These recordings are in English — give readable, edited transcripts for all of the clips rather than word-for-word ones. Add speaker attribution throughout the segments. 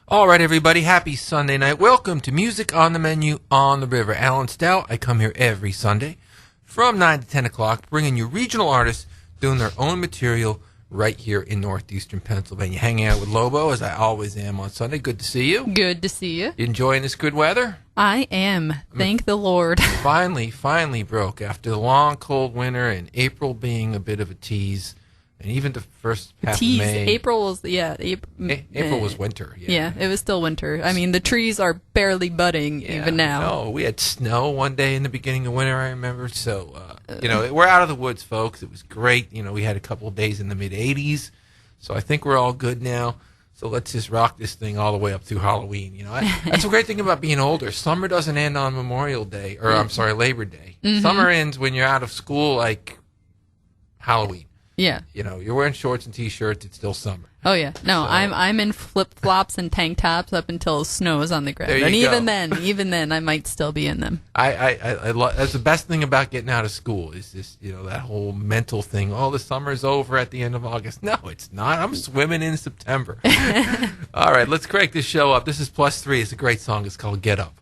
Speaker 1: All right, everybody, happy Sunday night. Welcome to Music on the Menu on the River. Alan Stout, I come here every Sunday from 9 to 10 o'clock, bringing you regional artists doing their own material right here in northeastern Pennsylvania. Hanging out with Lobo, as I always am on Sunday. Good to see you.
Speaker 2: Good to see you.
Speaker 1: You enjoying this good weather?
Speaker 2: I am. Thank the Lord.
Speaker 1: Finally broke after the long, cold winter and April being a bit of a tease. And even the first half of May.
Speaker 2: April was,
Speaker 1: April was winter.
Speaker 2: Yeah, it was still winter. I mean, the trees are barely budding even now.
Speaker 1: No, we had snow one day in the beginning of winter, I remember. So, we're out of the woods, folks. It was great. We had a couple of days in the mid-80s. So I think we're all good now. So let's just rock this thing all the way up through Halloween. That's a great thing about being older. Summer doesn't end on Memorial Day, or Labor Day. Mm-hmm. Summer ends when you're out of school, like Halloween.
Speaker 2: Yeah.
Speaker 1: You're wearing shorts and T-shirts. It's still summer.
Speaker 2: Oh, yeah. No, so, I'm in flip-flops and tank tops up until snow is on the ground. And even then, I might still be in them.
Speaker 1: That's the best thing about getting out of school is this, that whole mental thing. Oh, the summer's over at the end of August. No, it's not. I'm swimming in September. All right, let's crank this show up. This is Plus 3. It's a great song. It's called Get Up.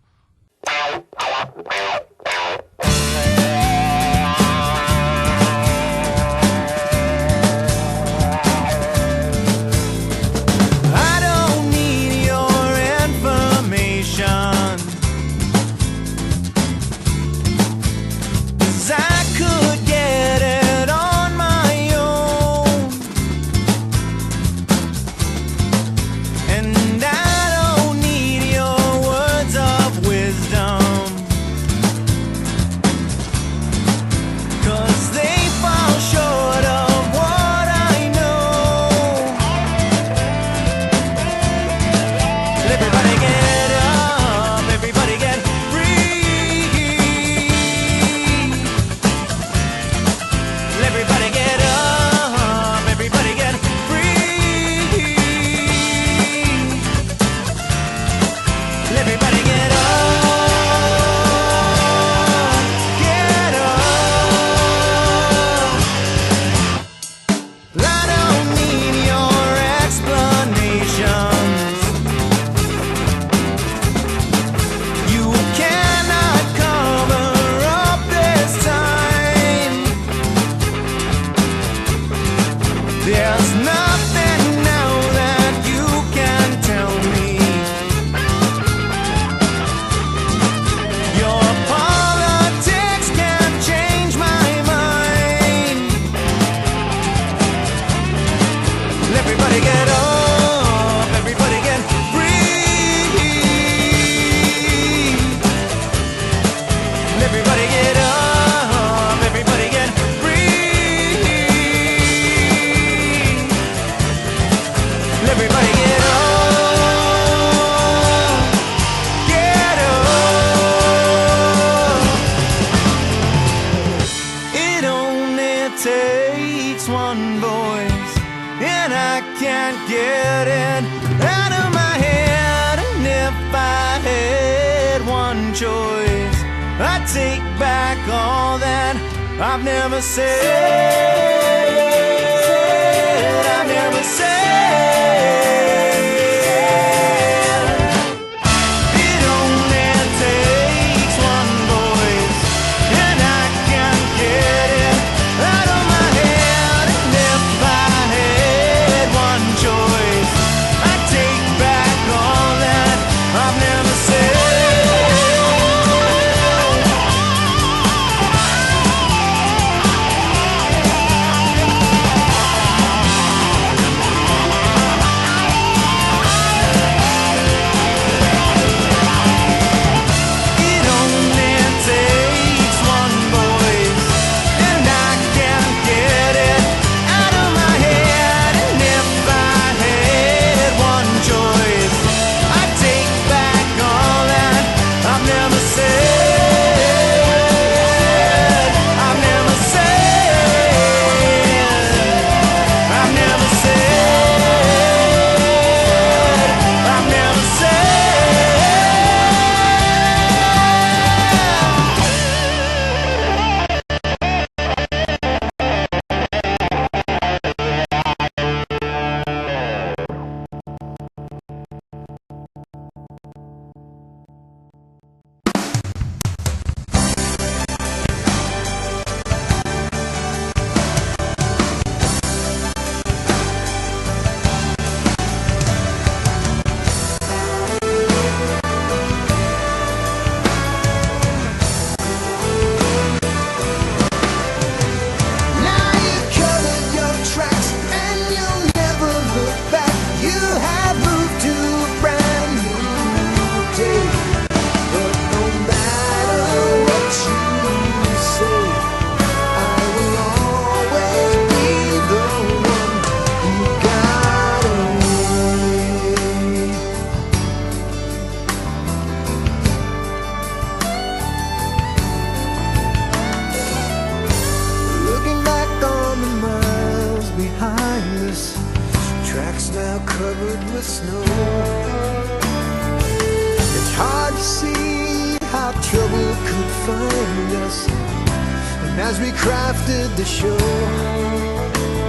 Speaker 3: find us, and as we crafted the show,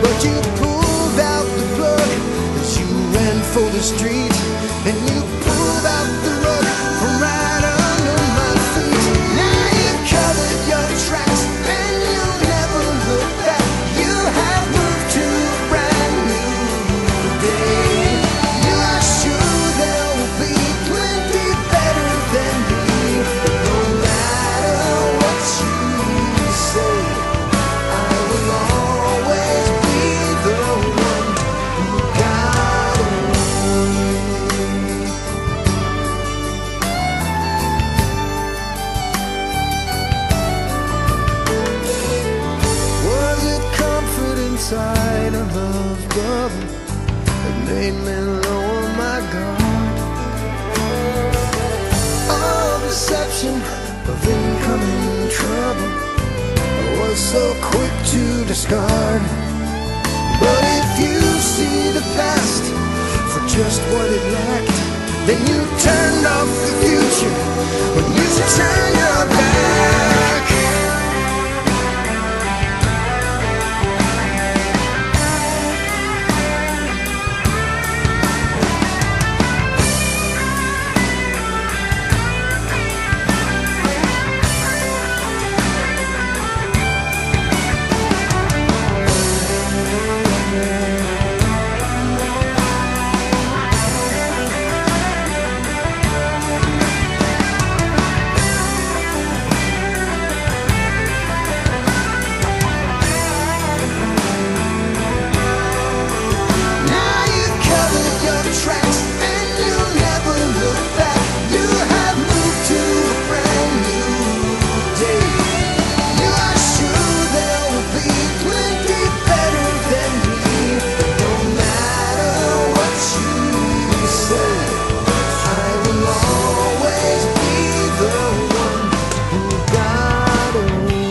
Speaker 3: but you pulled out the plug as you ran for the street, and you pulled out the rug from right under my feet. Now you covered your tracks and you never look back. You have moved to a brand new day. You are sure there will be plenty better than me. No matter what you say, I will always be the one who got away. Was it comfort inside a love bubble that made me lower my guard? All perception of incoming trouble I was so quick to discard. But if you see the past for just what it lacked, then you turned off the future when you turn your back. Now you've covered your tracks and you never look back. You have moved to a brand new day. You are sure there will be plenty better than me. No matter what you say, I will always be the one who got away.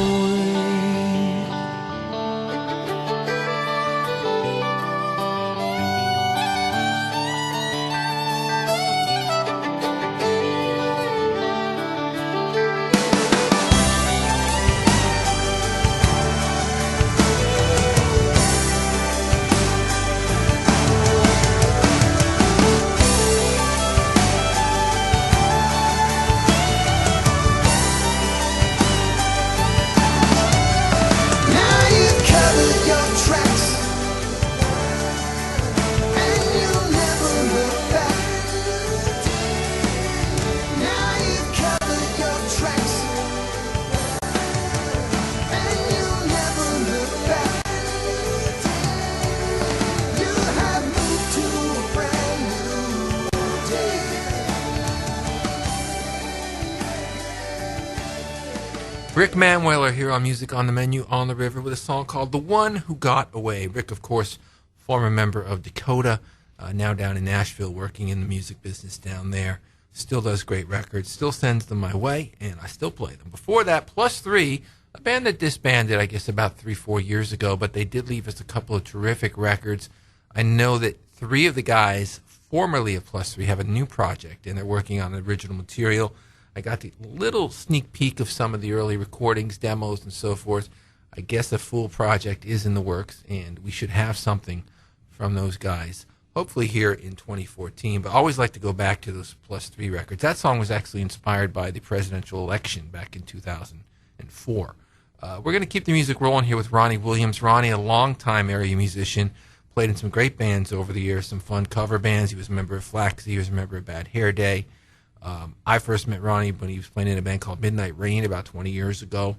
Speaker 3: Now you've covered your tracks and you'll never look back. Now you've covered your tracks and you'll never look back. You have moved to a brand new day.
Speaker 1: Rick Manwiller here on Music on the Menu on the River with a song called The One Who Got Away. Rick, of course, former member of Dakota, now down in Nashville working in the music business down there. Still does great records, still sends them my way, and I still play them. Before that, Plus Three, a band that disbanded, I guess, about 3-4 years ago, but they did leave us a couple of terrific records. I know that three of the guys formerly of Plus Three have a new project, and they're working on original material. I got the little sneak peek of some of the early recordings, demos, and so forth. I guess a full project is in the works, and we should have something from those guys, hopefully here in 2014. But I always like to go back to those Plus Three records. That song was actually inspired by the presidential election back in 2004. We're going to keep the music rolling here with Ronnie Williams. Ronnie, a longtime area musician, played in some great bands over the years, some fun cover bands. He was a member of Flaxseed. He was a member of Bad Hair Day. I first met Ronnie when he was playing in a band called Midnight Rain about 20 years ago.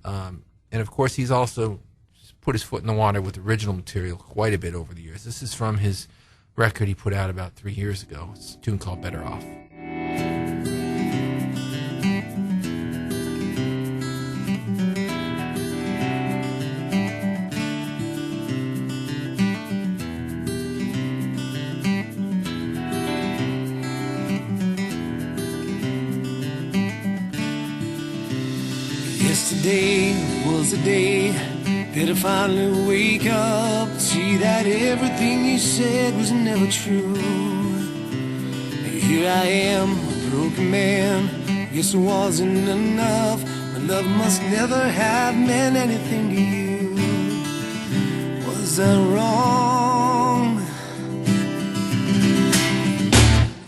Speaker 1: And, of course, he's also put his foot in the water with original material quite a bit over the years. This is from his record he put out about 3 years ago. It's a tune called Better Off.
Speaker 3: Yesterday was the day that I finally wake up, see that everything you said was never true. Here I am, a broken man, guess it wasn't enough. My love must never have meant anything to you. Was I wrong?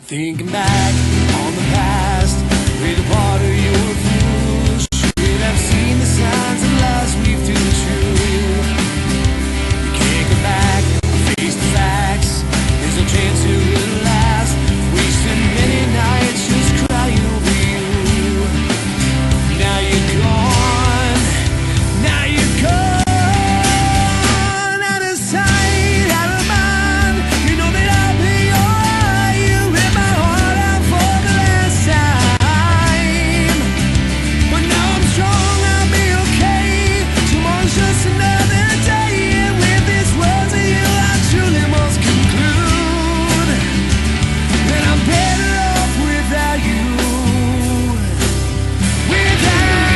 Speaker 3: Thinking back on the past, with a part of your view, should have seen the signs of lies we've too true. You can't go back, face the facts. There's no chance it will last. Wasted many nights just crying over you. Now you're gone. Now you're gone. Out of sight, out of mind. You know that I'll be alright. You hit my heart out for the last time. But now I'm strong, I'll be okay. Tomorrow's just another day. And with these words of you, I truly must conclude that I'm better off without you. Without you.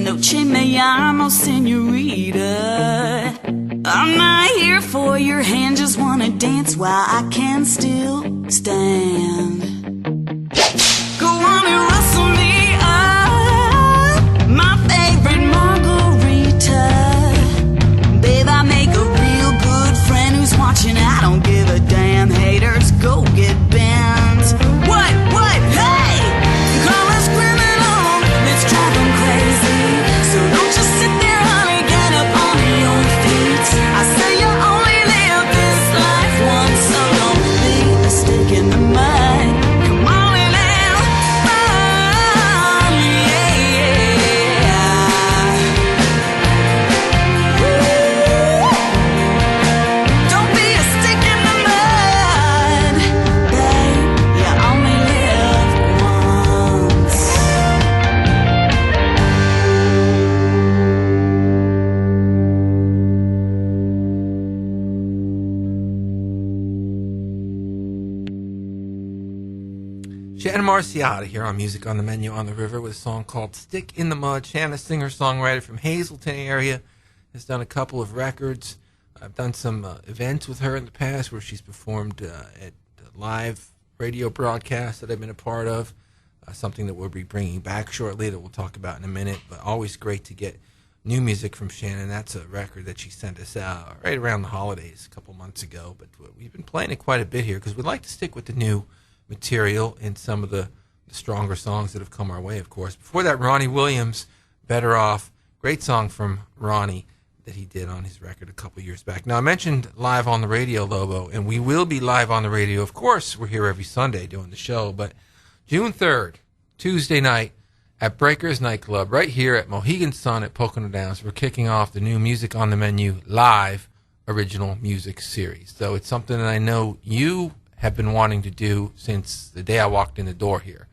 Speaker 4: noche me llamo señorita. I'm not here for your hand, just wanna dance while I can still stand. Go on and rustle me up.
Speaker 1: Shannon Marsyada here on Music on the Menu on the River with a song called Stick in the Mud. Shannon, a singer-songwriter from Hazleton area, has done a couple of records. I've done some events with her in the past where she's performed at live radio broadcasts that I've been a part of, something that we'll be bringing back shortly that we'll talk about in a minute. But always great to get new music from Shannon. That's a record that she sent us out right around the holidays a couple months ago. But we've been playing it quite a bit here because we'd like to stick with the new material in some of the stronger songs that have come our way, of course. Before that, Ronnie Williams, Better Off. Great song from Ronnie that he did on his record a couple years back. Now, I mentioned live on the radio, Lobo, and we will be live on the radio. Of course, we're here every Sunday doing the show, but June 3rd, Tuesday night, at Breakers Nightclub, right here at Mohegan Sun at Pocono Downs, we're kicking off the new Music on the Menu live original music series. So it's something that I know you have been wanting to do since the day I walked in the door here.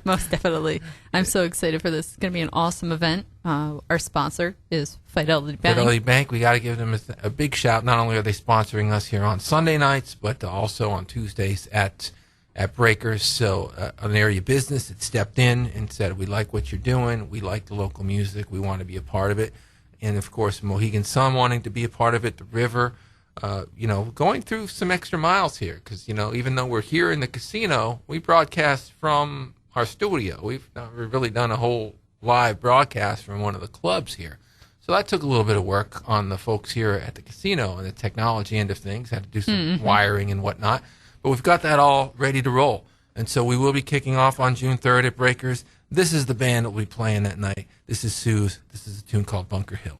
Speaker 2: Most definitely. I'm so excited for this. It's going to be an awesome event. Our sponsor is Fidelity Bank.
Speaker 1: Fidelity Bank, we got to give them a big shout. Not only are they sponsoring us here on Sunday nights, but also on Tuesdays at Breakers. So an area business that stepped in and said, we like what you're doing. We like the local music. We want to be a part of it. And, of course, Mohegan Sun wanting to be a part of it, the River. Going through some extra miles here because, even though we're here in the casino, we broadcast from our studio. We've never really done a whole live broadcast from one of the clubs here. So that took a little bit of work on the folks here at the casino and the technology end of things. Had to do some wiring and whatnot. But we've got that all ready to roll. And so we will be kicking off on June 3rd at Breakers. This is the band that will be playing that night. This is Suze. This is a tune called Bunker Hill.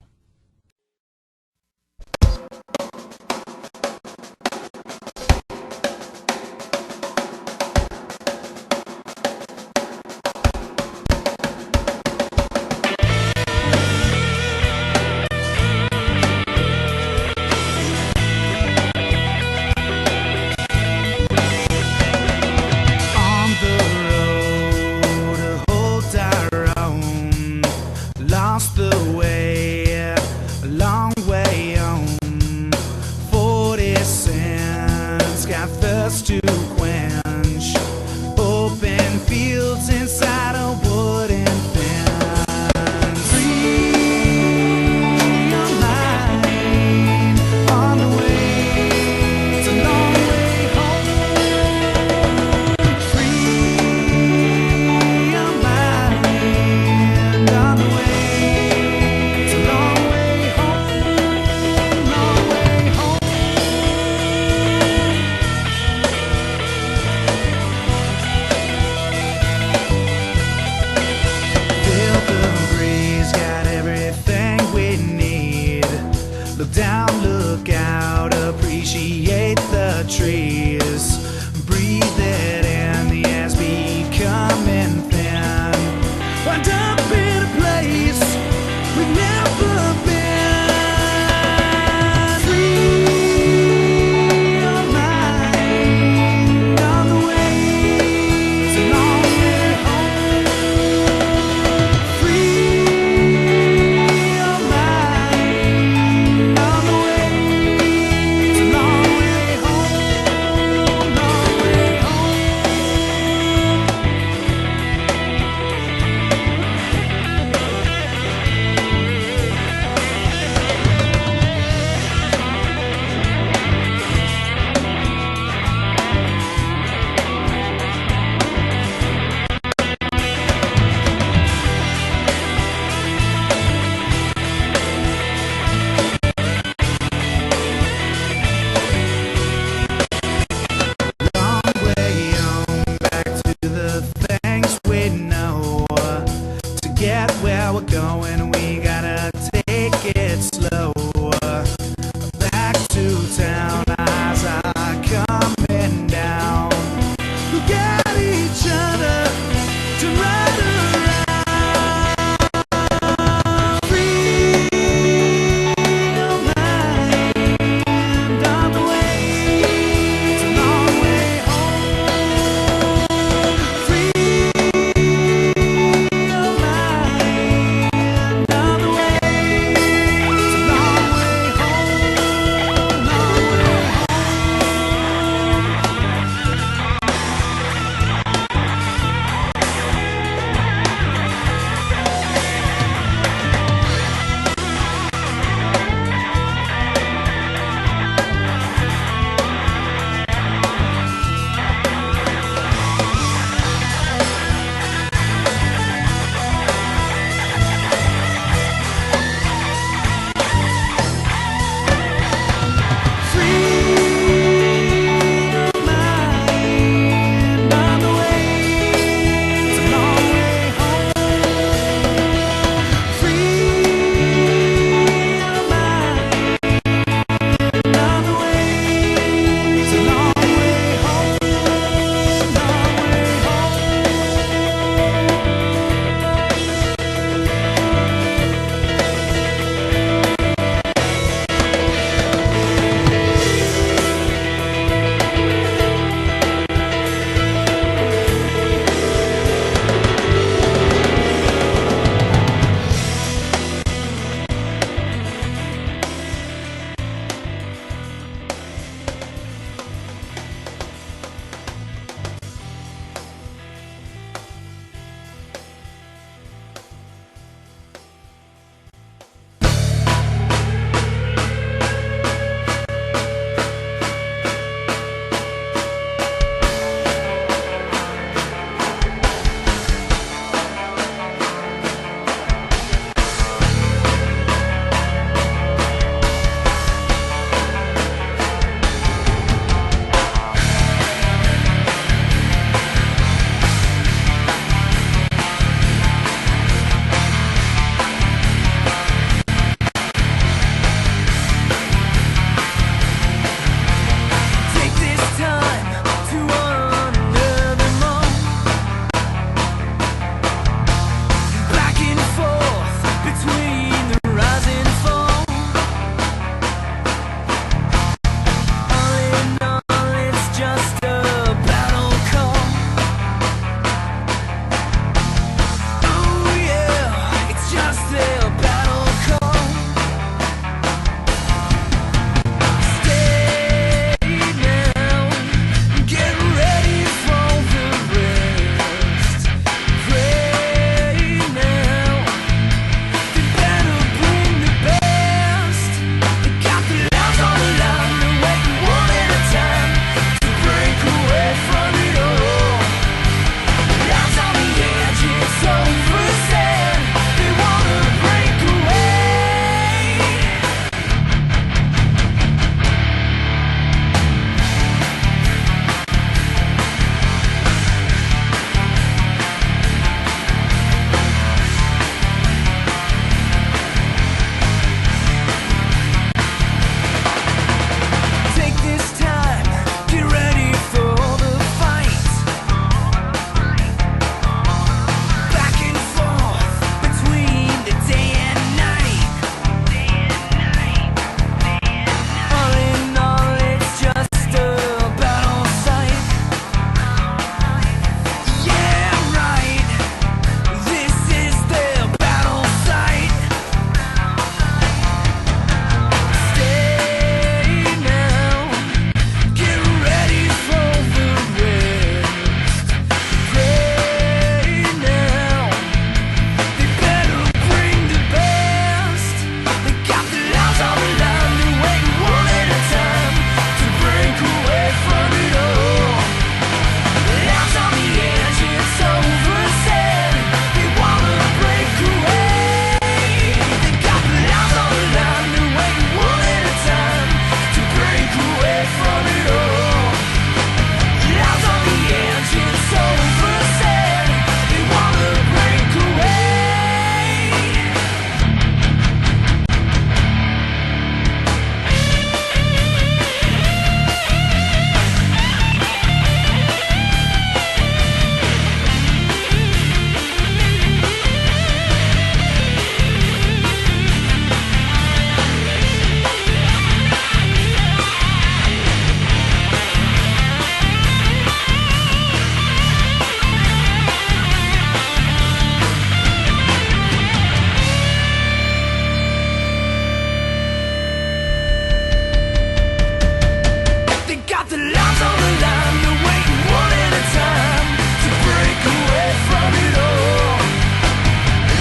Speaker 3: on the line, they're waiting one at a time to break away from it all.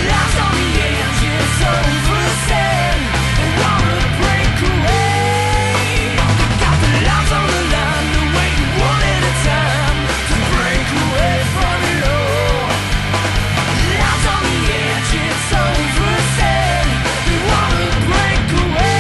Speaker 3: Lives on the edge, it's over said. They wanna break away. They got the lives on the line, they're waiting one at a time to break away from it all. Lives on the edge, it's over said. They wanna break away.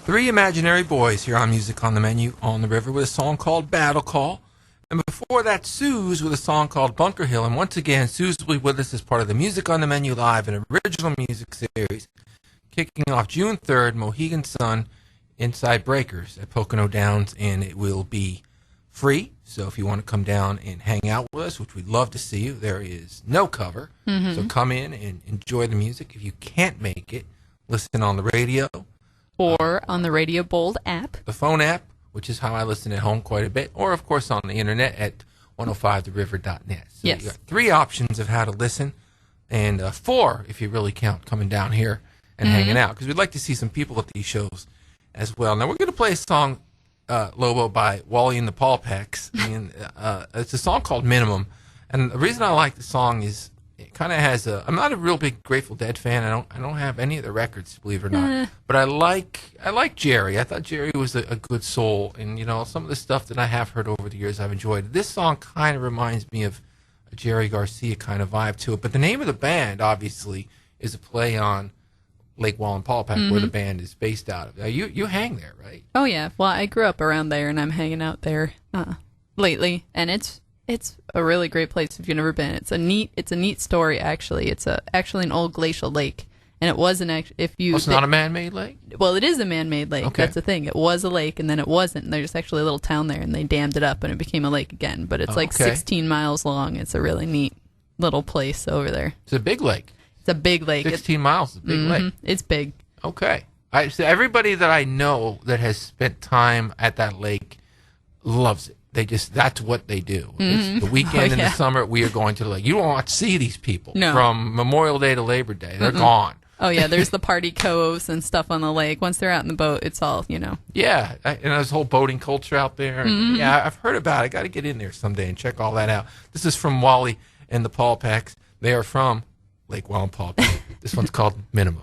Speaker 1: 3 Imaginary Boys here on Music on the Menu on the River with a song called Battle Call. And before that, Suze with a song called Bunker Hill. And once again, Suze will be with us as part of the Music on the Menu Live, an original music series kicking off June 3rd, Mohegan Sun, Inside Breakers at Pocono Downs. And it will be free. So if you want to come down and hang out with us, which we'd love to see you, there is no cover. So come in and enjoy the music. If you can't make it, listen on the radio.
Speaker 2: Or on the Radio Bold app.
Speaker 1: The phone app, which is how I listen at home quite a bit. Or, of course, on the internet at 105theriver.net. So
Speaker 2: yes.
Speaker 1: You got 3 options of how to listen. And 4, if you really count coming down here and hanging out. Because we'd like to see some people at these shows as well. Now, we're going to play a song, Lobo, by Wally and the Paupacks. And it's a song called Minimum. And the reason I like the song is it kind of has a... I'm not a real big Grateful Dead fan. I don't have any of the records, believe it or not. But I like Jerry. I thought Jerry was a good soul. And, you know, some of the stuff that I have heard over the years I've enjoyed. This song kind of reminds me of a Jerry Garcia kind of vibe to it. But the name of the band, obviously, is a play on Lake Wallenpaupack, where the band is based out of. Now, you hang there, right?
Speaker 2: Oh, yeah. Well, I grew up around there, and I'm hanging out there lately. And it's a really great place if you've never been. It's a neat story, actually. It's actually an old glacial lake, and it wasn't actually.
Speaker 1: It's not a man-made lake.
Speaker 2: Well, it is a man-made lake.
Speaker 1: Okay.
Speaker 2: That's the thing. It was a lake, and then it wasn't. And there's actually a little town there, and they dammed it up, and it became a lake again. But it's 16 miles long. It's a really neat little place over there.
Speaker 1: It's a big lake.
Speaker 2: It's a big lake.
Speaker 1: 16 miles is a big lake.
Speaker 2: It's big.
Speaker 1: Okay. So everybody that I know that has spent time at that lake loves it. That's what they do. It's the weekend in the summer, we are going to the lake. You won't see these people from Memorial Day to Labor Day. They're gone.
Speaker 2: Oh, yeah, there's the party coves and stuff on the lake. Once they're out in the boat, it's all, you know.
Speaker 1: Yeah, and there's whole boating culture out there. And, yeah, I've heard about it. I got to get in there someday and check all that out. This is from Wally and the Paupacks. They are from Lake Wallenpaupack. This one's called Minimum.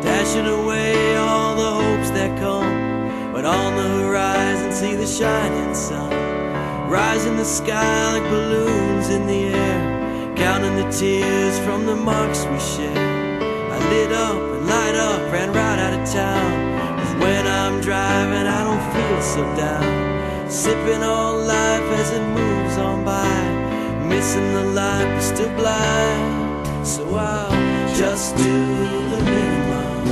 Speaker 3: Dashing away all the hopes that come, but on the horizon see the shining sun. Rise in the sky like balloons in the air, counting the tears from the marks we share. I lit up and light up, ran right out of town, 'cause when I'm driving I don't feel so down. Sipping on life as it moves on by, missing the light but still blind. So I'll just do the minimum,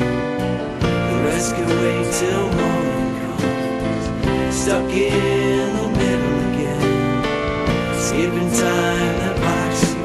Speaker 3: the rest can wait till morning comes. Stuck in the middle again, skipping time that locks you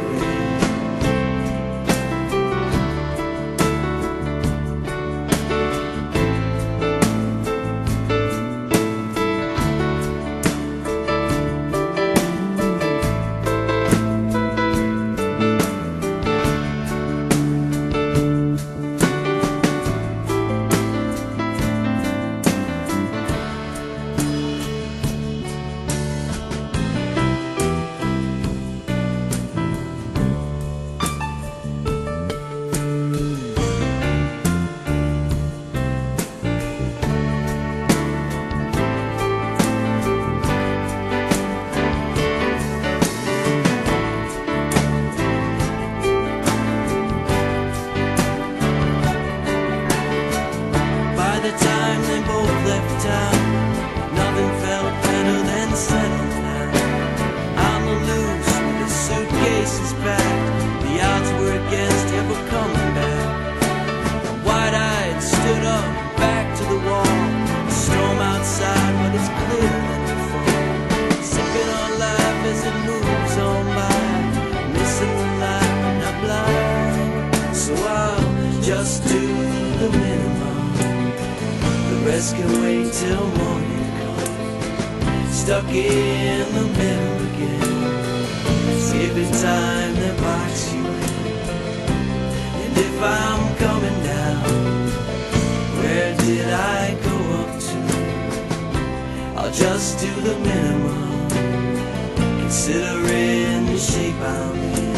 Speaker 5: rest can wait till morning comes. Stuck in the middle again, skipping time that marks you in. And if I'm coming down, where did I go up to? I'll just do the minimum, considering the shape I'm in.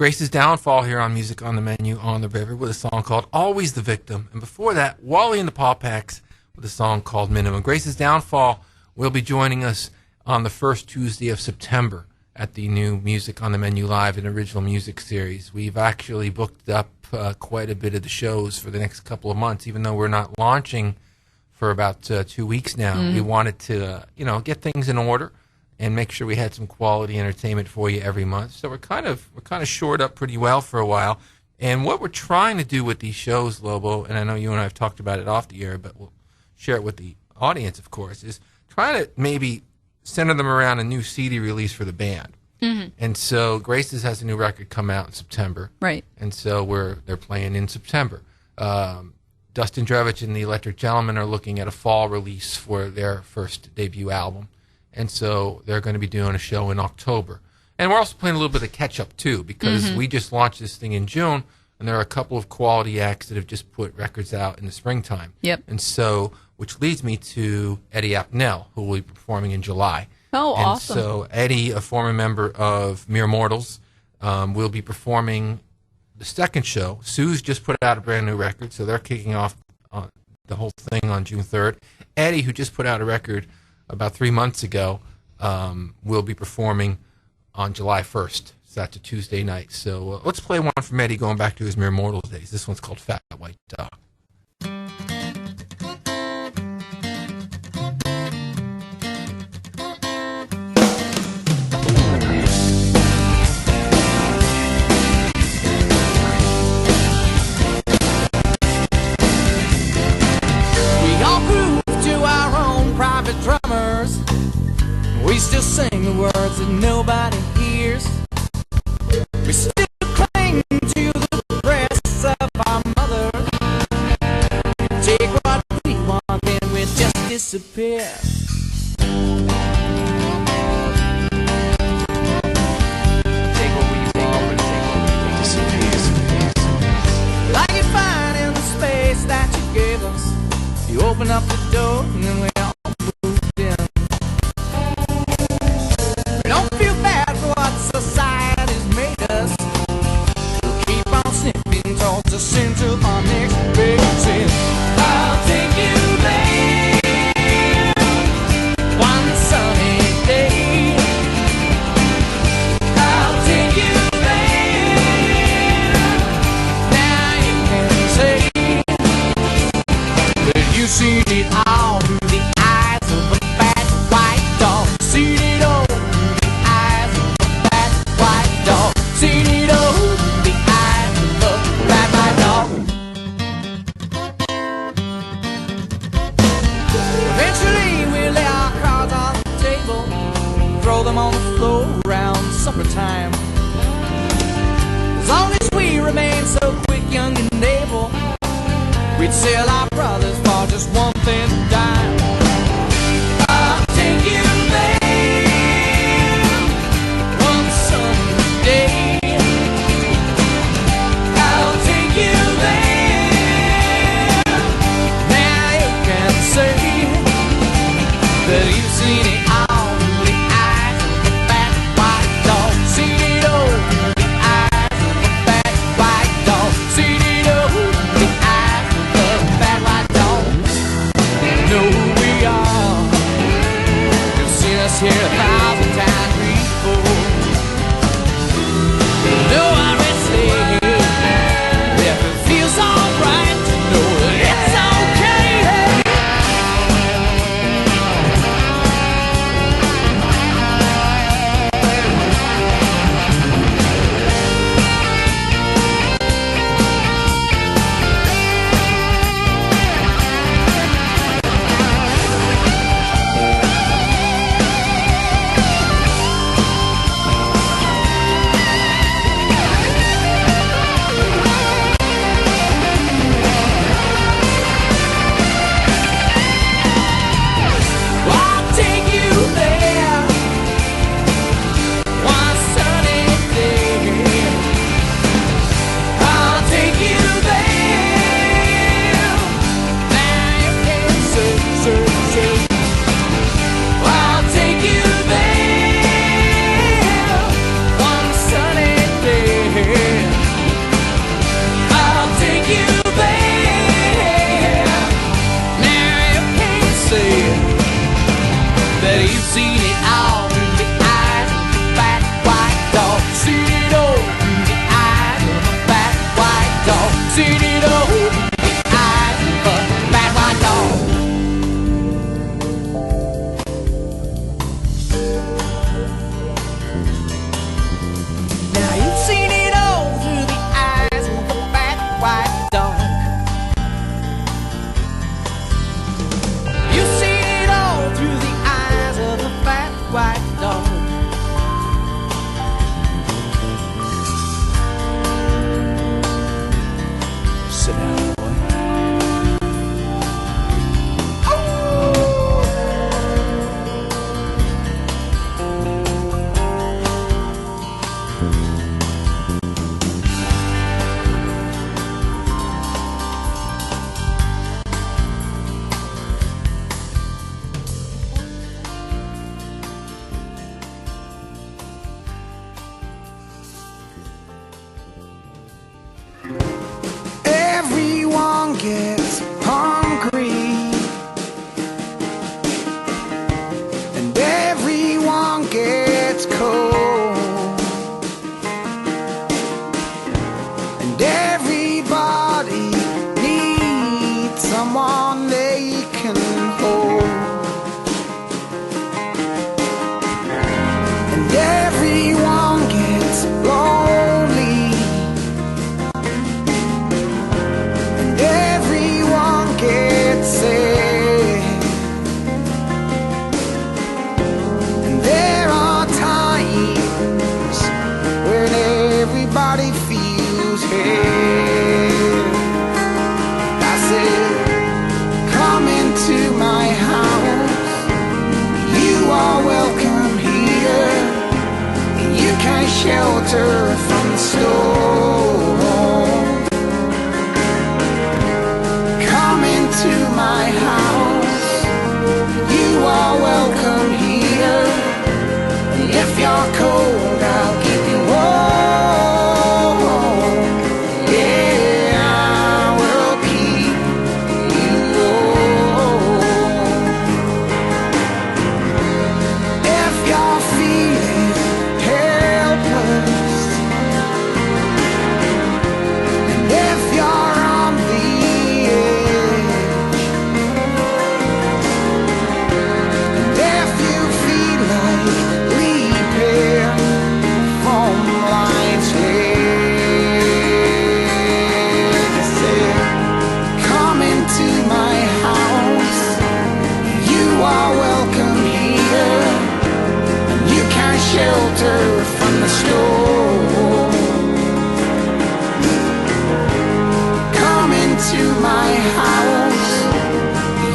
Speaker 1: Grace's Downfall here on Music on the Menu on the River with a song called Always the Victim. And before that, Wally and the Paupacks with a song called Minimum. Grace's Downfall will be joining us on the first Tuesday of September at the new Music on the Menu Live and Original Music Series. We've actually booked up quite a bit of the shows for the next couple of months, even though we're not launching for about 2 weeks now. We wanted to, get things in order and make sure we had some quality entertainment for you every month. So we're kind of shored up pretty well for a while. And what we're trying to do with these shows, Lobo, and I know you and I have talked about it off the air, but we'll share it with the audience, of course, is trying to maybe center them around a new CD release for the band. And so Grace's has a new record come out in September.
Speaker 2: Right.
Speaker 1: And so they're playing in September. Dustin Drevich and the Electric Gentlemen are looking at a fall release for their first debut album. And so they're going to be doing a show in October. And we're also playing a little bit of catch-up, too, because we just launched this thing in June, and there are a couple of quality acts that have just put records out in the springtime.
Speaker 2: Yep.
Speaker 1: And so, which leads me to Eddie Apnell, who will be performing in July.
Speaker 2: Oh,
Speaker 1: and
Speaker 2: awesome.
Speaker 1: So Eddie, a former member of Mere Mortals, will be performing the second show. Suze just put out a brand new record, so they're kicking off the whole thing on June 3rd. Eddie, who just put out a record about 3 months ago, will be performing on July 1st. So that's a Tuesday night. So let's play one from Eddie going back to his Mere Mortals days. This one's called Fat White Dog.
Speaker 6: Drummers, we still sing the words that nobody hears. We still cling to the breasts of our mothers. We take what we want, then we just disappear. Take what we want, and disappear. Like you find in the space that you gave us. You open up the door and then we all moved in. We don't feel bad for what society's made us. We'll keep on sniffing towards the center of our next big sin. I'll take you there one sunny day. I'll take you there. Now you can say that you've seen it all through the eyes of a fat white dog. Seen it all through the eyes of a fat white dog. Seen it all through the eyes of a fat white dog. Eventually we lay our cards on the table, throw them on the floor around summertime. As long as we remain so quick, young and able, we'd sell our brothers for just one thin dime. I'll take you there one sunny day. I'll take you there. Now you can say that you've seen it all through the eyes of a fat white dog. Seen it all through the eyes of a fat white dog. Seen it all through the eyes of a fat Sit down, boy.
Speaker 3: Everyone gets hungry, and everyone gets cold, and everybody needs someone they can hold, and everyone gets lonely, and everyone gets sad, and there are times when everybody feels bad. I said, come into my house, you are welcome here, and you can shelter from the storm. Come into my house, you are welcome here, and if you're cold, I'll keep you warm. Yeah, I will keep you warm. If you're feeling helpless, and if you're on the edge, and if you feel like leaping from life's edge, I said, come into my house, you are welcome here, and you can shelter from the storm. Come into my house,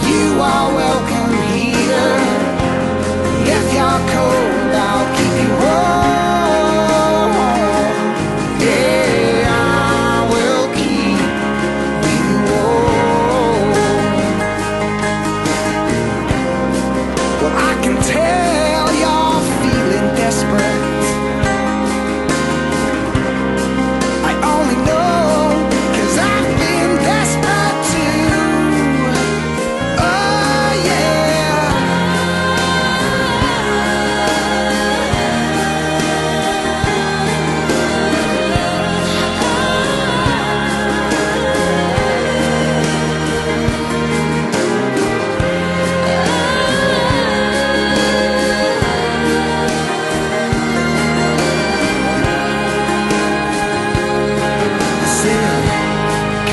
Speaker 3: you are welcome here. If you're cold, I'll keep you warm. Yeah, I will keep you warm. Well, I can tell you're feeling desperate. I only know 'cause I've been desperate too. Oh yeah. I said,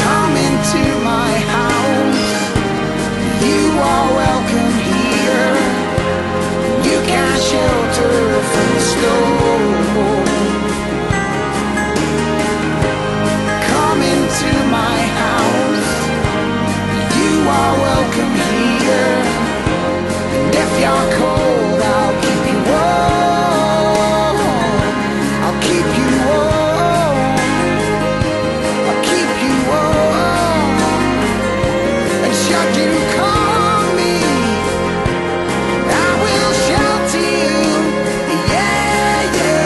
Speaker 3: come into my house, you are welcome here, you can shelter from the storm. Come into my house, you are welcome here, and if you're cold, I'll keep you warm. I'll keep you warm. I'll keep you warm. And should you call me, I will shelter you. Yeah, yeah.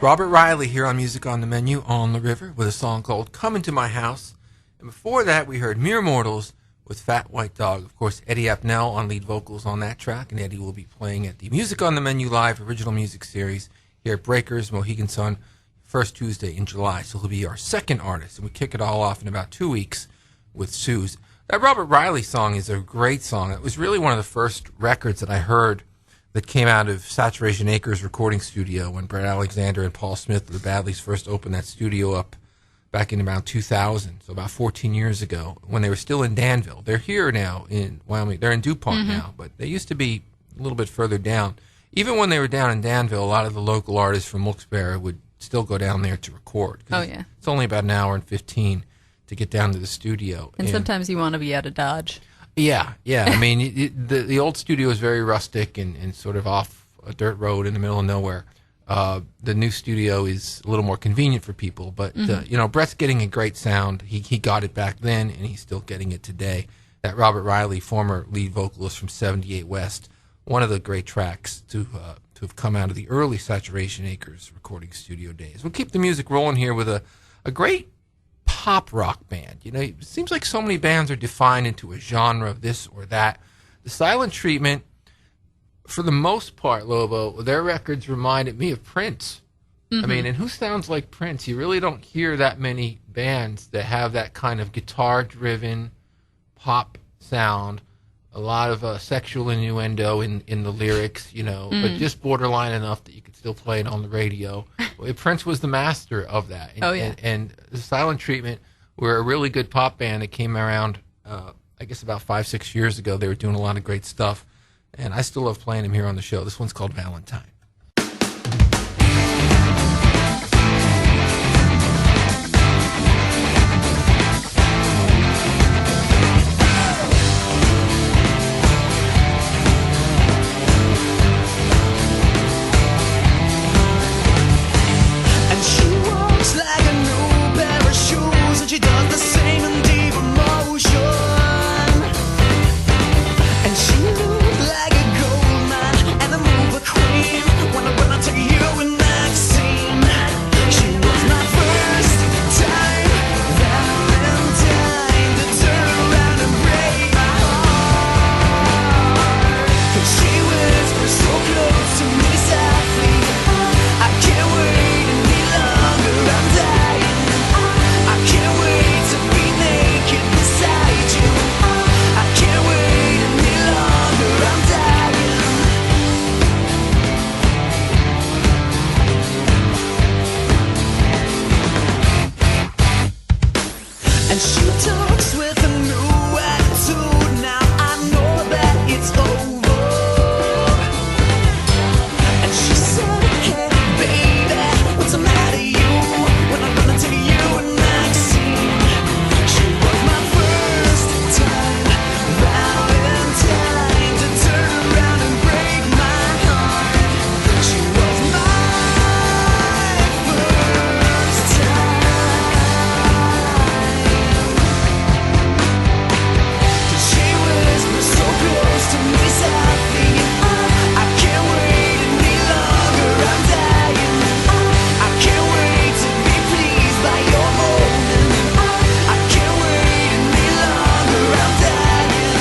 Speaker 1: Robert Reilly here on Music on the Menu on the River with a song called Come Into My House. And before that, we heard Mere Mortals with Fat White Dog. Of course, Eddie Apnell on lead vocals on that track, and Eddie will be playing at the Music on the Menu Live Original Music Series here at Breakers, Mohegan Sun, first Tuesday in July. So he'll be our second artist, and we kick it all off in about 2 weeks with Suze. That Robert Reilly song is a great song. It was really one of the first records that I heard that came out of Saturation Acres recording studio when Brett Alexander and Paul Smith of the Badlees first opened that studio up back in around 2000, so about 14 years ago, when they were still in Danville. They're here now in Wyoming. They're in DuPont now, but they used to be a little bit further down. Even when they were down in Danville, a lot of the local artists from Wilkes-Barre would still go down there to record.
Speaker 2: Oh, yeah.
Speaker 1: It's only about an hour and 15 to get down to the studio.
Speaker 2: And sometimes you want to be out of Dodge.
Speaker 1: Yeah. I mean, the old studio is very rustic and sort of off a dirt road in the middle of nowhere. The new studio is a little more convenient for people, but Brett's getting a great sound. He got it back then, and he's still getting it today. That Robert Reilly, former lead vocalist from 78 West, one of the great tracks to have come out of the early Saturation Acres recording studio days. We'll keep the music rolling here with a great pop rock band. It seems like so many bands are defined into a genre of this or that. The SilenTreatment, for the most part, Lobo, their records reminded me of Prince. I mean, and who sounds like Prince? You really don't hear that many bands that have that kind of guitar-driven pop sound. A lot of sexual innuendo in the lyrics, but just borderline enough that you could still play it on the radio. Prince was the master of that. And the SilenTreatment were a really good pop band that came around, I guess, about 5-6 years ago. They were doing a lot of great stuff. And I still love playing them here on the show. This one's called Valentine.
Speaker 3: And she walks like a new pair of shoes, and she does the same in deep emotion. And she looks like a gold mine and a mover queen. When I run into you in Maxine, she was my first time Valentine to turn around and break my heart. 'Cause she whispers so close to me softly, I can't wait any longer, I'm dying. I can't wait to be naked beside you. I can't wait any longer, I'm dying. And she talks with a new attitude. Now I know that it's over. And she said, hey baby, what's the matter you? When I run into you and Maxine, she was my first time Valentine to turn around and break my heart. She was my first time. 'Cause she whispers so close to me softly, I can't wait any longer, I'm dying. I can't wait to be pleased by your moaning. I can't wait any longer, I'm dying.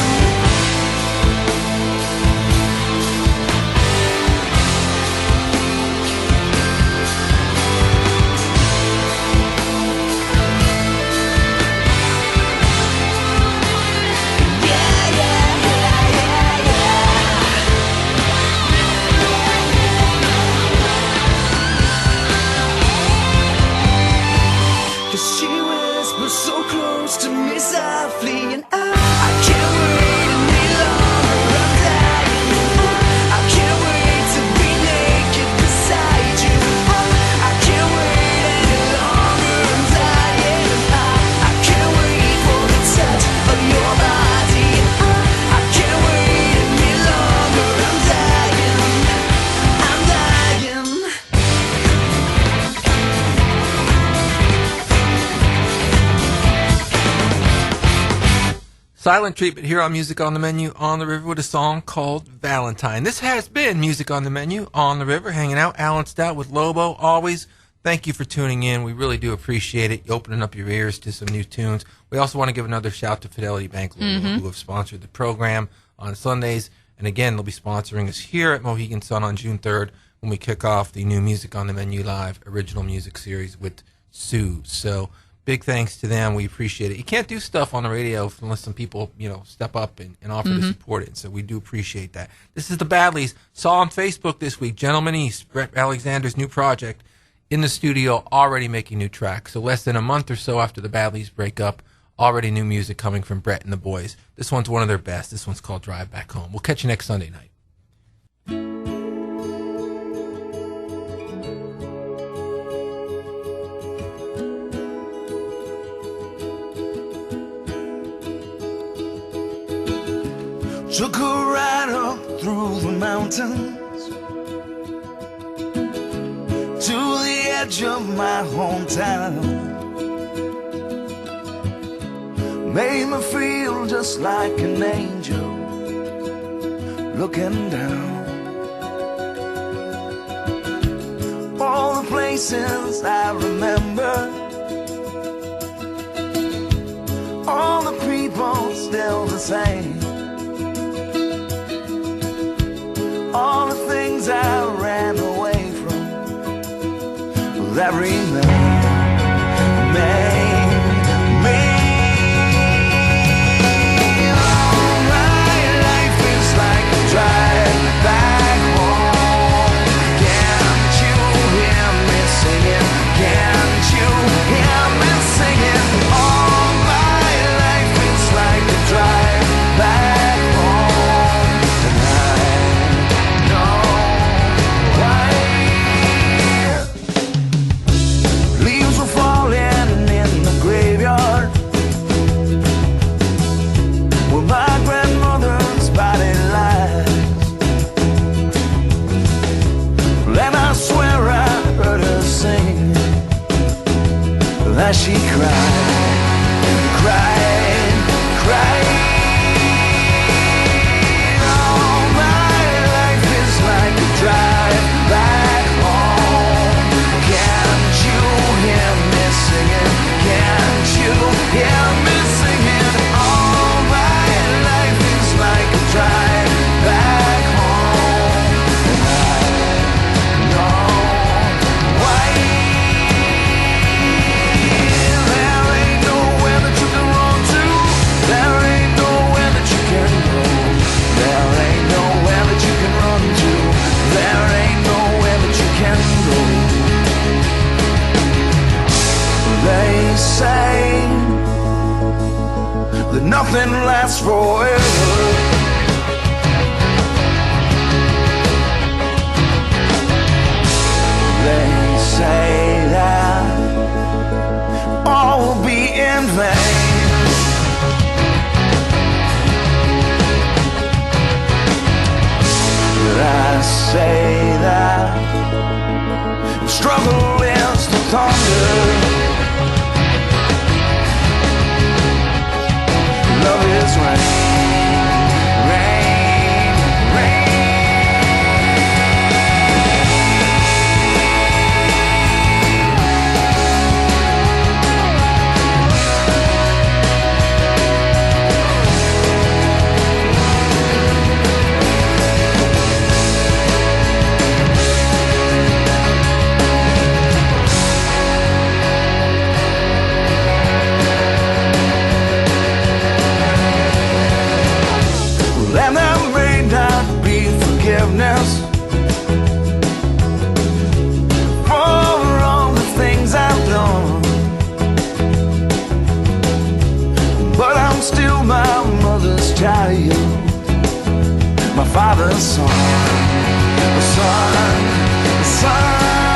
Speaker 3: Yeah, yeah, yeah, yeah, yeah. 'Cause she whispers so close to me softly, and I can't wait any longer, I'm dying. I can't wait to be naked beside you. I can't wait any longer, I'm dying. I can't wait for the touch of your body. I can't wait any longer, I'm dying. I'm dying.
Speaker 1: SilenTreatment here on Music on the Menu on the River with a song called Valentine. This has been Music on the Menu on the River, hanging out, Alan Stout with Lobo. Always, thank you for tuning in. We really do appreciate it. You opening up your ears to some new tunes. We also want to give another shout to Fidelity Bank, Lobo, who have sponsored the program on Sundays. And again, they'll be sponsoring us here at Mohegan Sun on June 3rd when we kick off the new Music on the Menu Live original music series with Suze. So big thanks to them. We appreciate it. You can't do stuff on the radio unless some people, step up and offer to support it. So we do appreciate that. This is the Badlees. Saw on Facebook this week, Gentleman East, Brett Alexander's new project, in the studio, already making new tracks. So less than a month or so after the Badlees break up, already new music coming from Brett and the boys. This one's one of their best. This one's called Drive Back Home. We'll catch you next Sunday night.
Speaker 3: Took a ride up through the mountains to the edge of my hometown. Made me feel just like an angel looking down. All the places I remember, all the people still the same. All the things I ran away from that remain me. All my life is like a drive back home. Can't you hear me singing? Can't you hear me singing? All my life is like a drive back home. And I know why. Leaves were falling in the graveyard where my grandmother's body lies. And I swear I heard her sing as she cried, cried, cried. All my life is like a drive back home. Can't you hear me singing? Can't you hear me singing? All my life is like a drive back home. And I know why. There ain't nowhere that you can run to. There ain't nowhere that you can go. There ain't nowhere that you can run to. There ain't nowhere that you can go. They say that nothing lasts forever. They say that all will be in vain. But I say that struggle is the thunder. Love is rain, rain, rain. And there may not be forgiveness for all the things I've done, but I'm still my mother's child, my father's son, son, son.